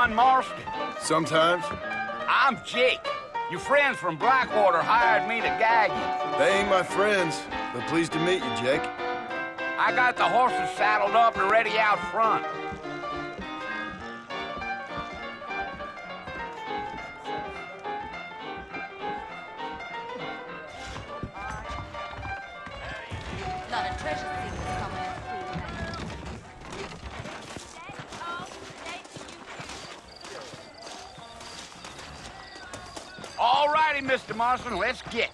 John Marston? Sometimes. I'm Jake. Your friends from Blackwater hired me to gag you. They ain't my friends, but pleased to meet you, Jake. I got the horses saddled up and ready out front. Lot of treasure things coming up. All righty, Mr. Marston, let's get.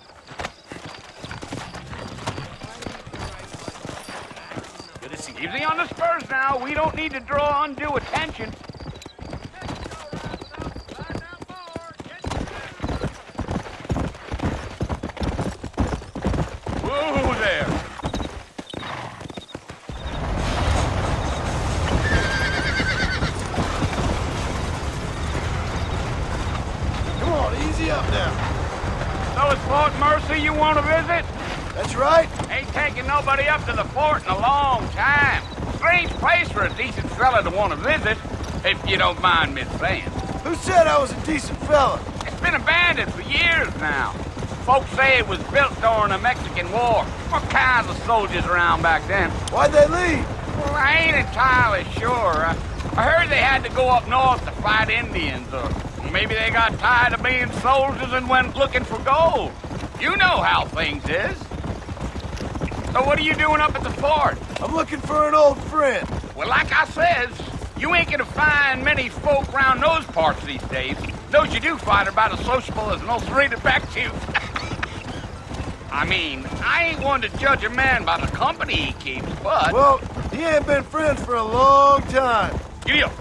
Easy on the spurs now. We don't need to draw undue attention. Whoa there. Come on, easy up now. So it's Fort Mercy you want to visit? That's right. Ain't taking nobody up to the fort in a long time. Strange place for a decent fella to want to visit, if you don't mind me saying. Who said I was a decent fella? It's been abandoned for years now. Folks say it was built during the Mexican War. All kinds of soldiers around back then. Why'd they leave? Well, I ain't entirely sure. I heard they had to go up north to fight Indians, or maybe they got tired of being soldiers and went looking for gold. You know how things is. So what are you doing up at the fort? I'm looking for an old friend. Well, like I says, you ain't gonna find many folk around those parts these days. Those you do find are about as sociable as an old serrated back tooth. I mean, I ain't one to judge a man by the company he keeps, but... Well, he ain't been friends for a long time. Giddy up.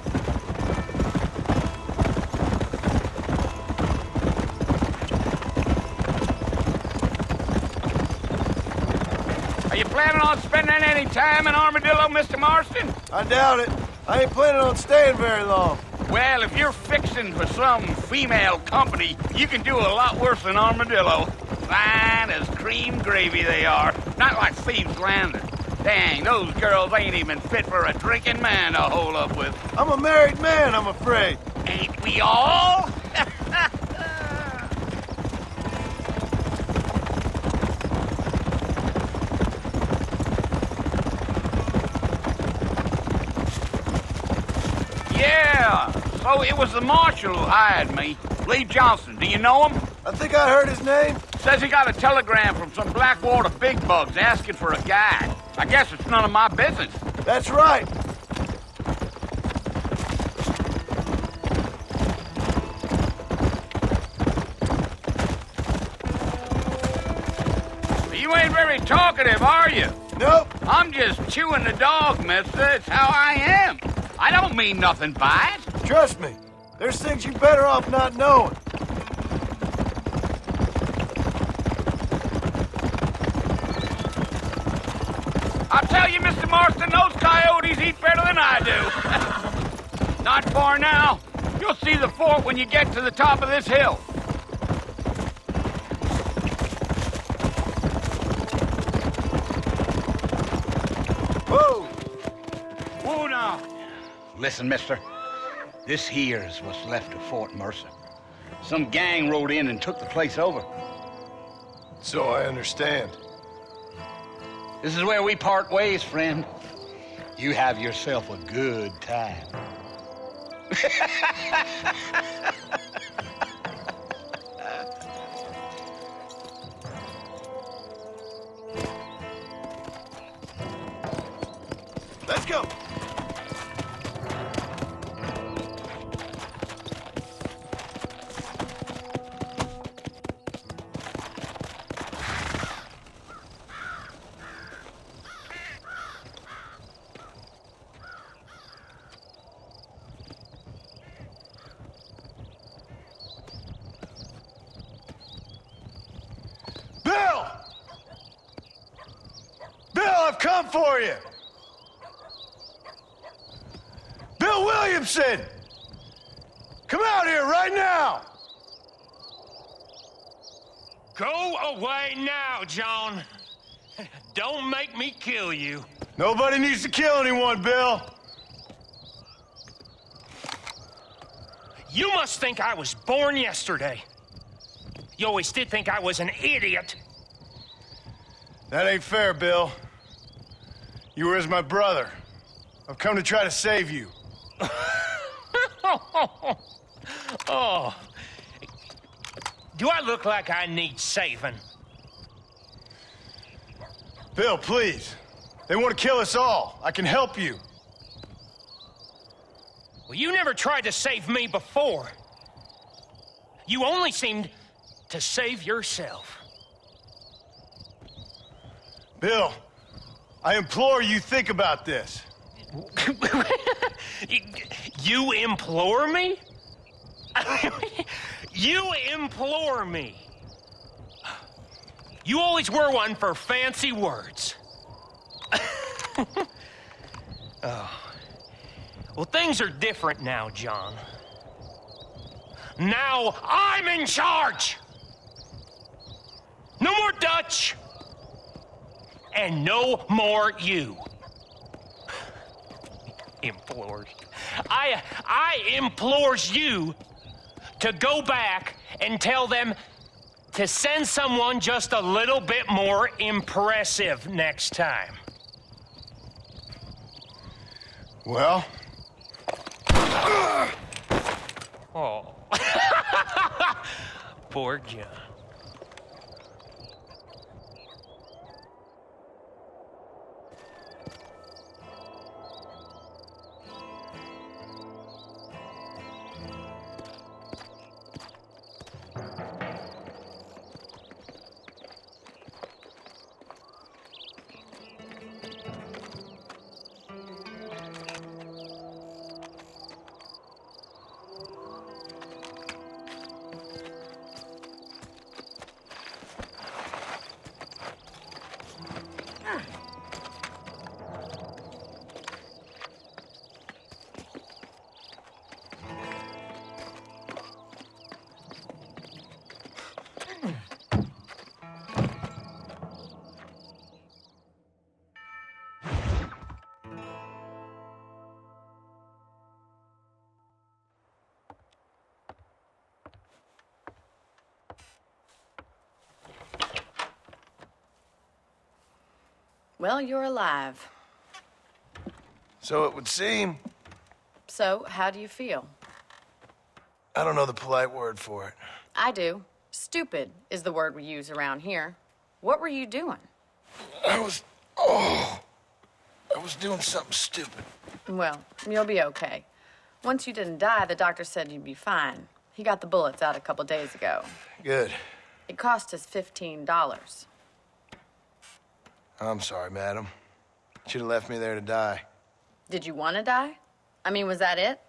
Are you planning on spending any time in Armadillo, Mr. Marston? I doubt it. I ain't planning on staying very long. Well, if you're fixing for some female company, you can do a lot worse than Armadillo. Fine as cream gravy they are. Not like Thieves' Landing. Dang, those girls ain't even fit for a drinking man to hole up with. I'm a married man, I'm afraid. Ain't we all? Yeah, so it was the marshal who hired me. Lee Johnson, do you know him? I think I heard his name. Says he got a telegram from some Blackwater big bugs asking for a guide. I guess it's none of my business. That's right. You ain't very talkative, are you? Nope. I'm just chewing the dog, mister. It's how I am. I don't mean nothing by it. Trust me. There's things you better off not knowing. I'll tell you, Mr. Marston, those coyotes eat better than I do. Not far now. You'll see the fort when you get to the top of this hill. Whoa! Whoa now. Listen, mister. This here's what's left of Fort Mercer. Some gang rode in and took the place over. So I understand. This is where we part ways, friend. You have yourself a good time. Let's go. I've come for you! Bill Williamson! Come out here right now! Go away now, John. Don't make me kill you. Nobody needs to kill anyone, Bill. You must think I was born yesterday. You always did think I was an idiot. That ain't fair, Bill. You were as my brother. I've come to try to save you. Oh. Do I look like I need saving? Bill, please. They want to kill us all. I can help you. Well, you never tried to save me before. You only seemed to save yourself. Bill, I implore you think about this. You implore me? You implore me. You always were one for fancy words. Oh. Well, things are different now, John. Now I'm in charge! No more Dutch! And no more you. Implores. I implores you to go back and tell them to send someone just a little bit more impressive next time. Well? Oh. Poor John. Well, you're alive. So it would seem. So, how do you feel? I don't know the polite word for it. I do. Stupid is the word we use around here. What were you doing? I was doing something stupid. Well, you'll be okay. Once you didn't die, the doctor said you'd be fine. He got the bullets out a couple days ago. Good. It cost us $15. I'm sorry, madam. Should have left me there to die. Did you want to die? I mean, was that it?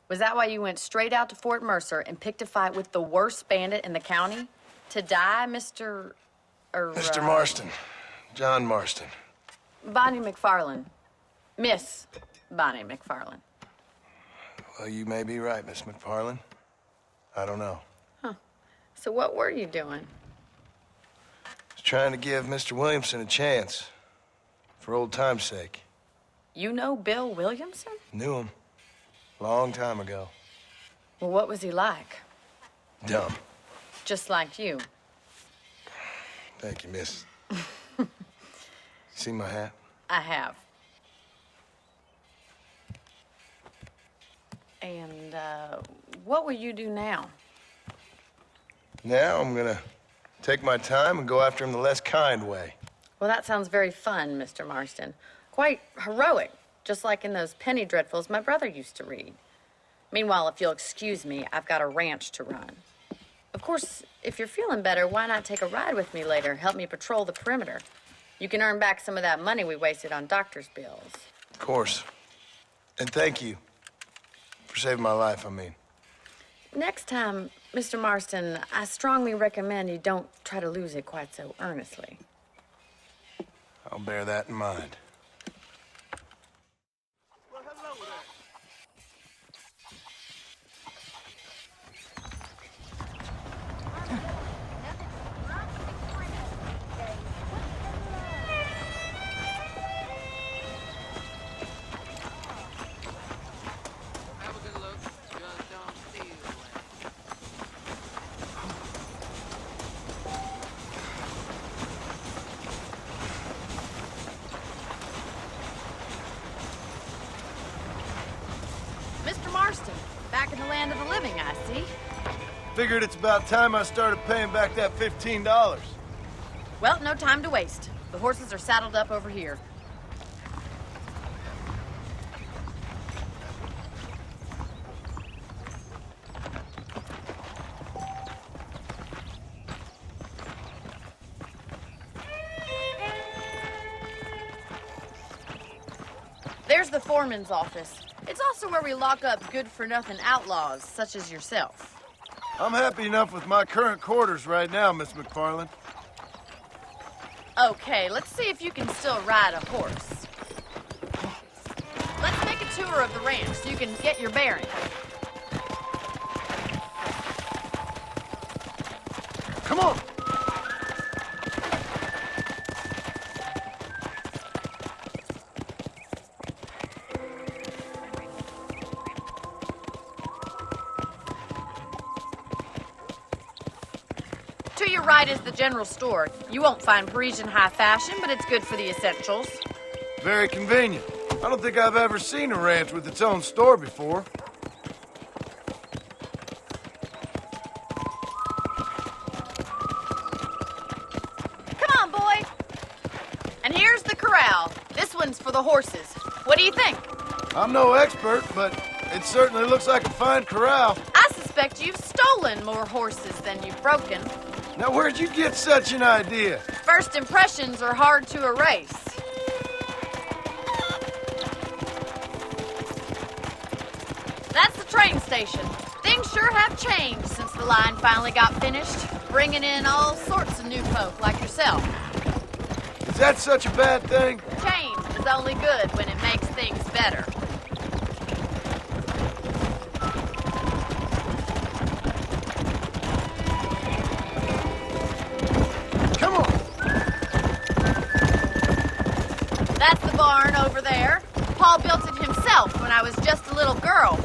Was that why you went straight out to Fort Mercer and picked a fight with the worst bandit in the county? To die, Mr. Mr. Marston. John Marston. Bonnie McFarlane. Miss Bonnie McFarlane. Well, you may be right, Miss McFarlane. I don't know. So what were you doing? I was trying to give Mr. Williamson a chance. For old time's sake. You know Bill Williamson? Knew him. Long time ago. Well, what was he like? Dumb. Just like you. Thank you, miss. See my hat? I have. And, what will you do now? Now I'm gonna take my time and go after him the less kind way. Well, that sounds very fun, Mr. Marston. Quite heroic, just like in those penny dreadfuls my brother used to read. Meanwhile, if you'll excuse me, I've got a ranch to run. Of course, if you're feeling better, why not take a ride with me later? Help me patrol the perimeter. You can earn back some of that money we wasted on doctor's bills. Of course. And thank you. For saving my life, I mean. Next time, Mr. Marston, I strongly recommend you don't try to lose it quite so earnestly. I'll bear that in mind. Have a good look. Just don't steal. living, I see. Figured it's about time I started paying back that $15. Well, no time to waste. The horses are saddled up over here. There's the foreman's office. It's also where we lock up good-for-nothing outlaws, such as yourself. I'm happy enough with my current quarters right now, Miss McFarland. Okay, let's see if you can still ride a horse. Let's make a tour of the ranch so you can get your bearings. Come on! To your right is the general store. You won't find Parisian high fashion, but it's good for the essentials. Very convenient. I don't think I've ever seen a ranch with its own store before. Come on, boy. And here's the corral. This one's for the horses. What do you think? I'm no expert, but it certainly looks like a fine corral. I suspect you've stolen more horses than you've broken. Now, where'd you get such an idea? First impressions are hard to erase. That's the train station. Things sure have changed since the line finally got finished, bringing in all sorts of new folk like yourself. Is that such a bad thing? Change is only good when it makes things better. Come on! That's the barn over there. Paul built it himself when I was just a little girl.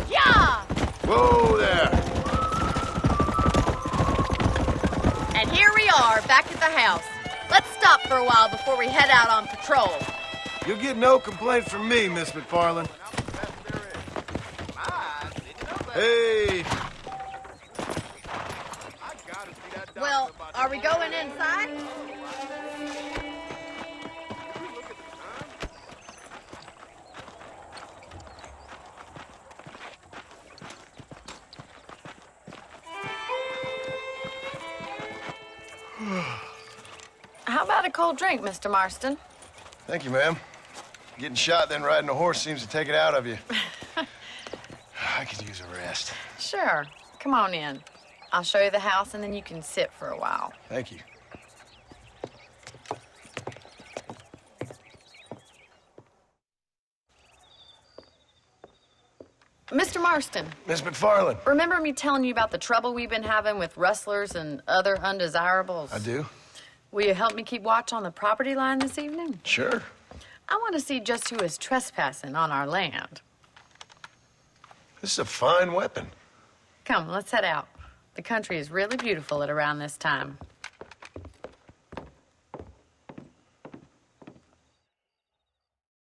Yeah! Whoa there! And here we are, back at the house. Let's stop for a while before we head out on patrol. You'll get no complaints from me, Miss McFarland. Hey! Well, are we going inside? How about a cold drink, Mr. Marston? Thank you, ma'am. Getting shot, then riding a horse seems to take it out of you. I could use a rest. Sure. Come on in. I'll show you the house, and then you can sit for a while. Thank you. Mr. Marston, Miss McFarland. remember me telling you about the trouble we've been having with rustlers and other undesirables? I do? Will you help me keep watch on the property line this evening? Sure. I want to see just who is trespassing on our land. This is a fine weapon. Come, let's head out. The country is really beautiful at around this time.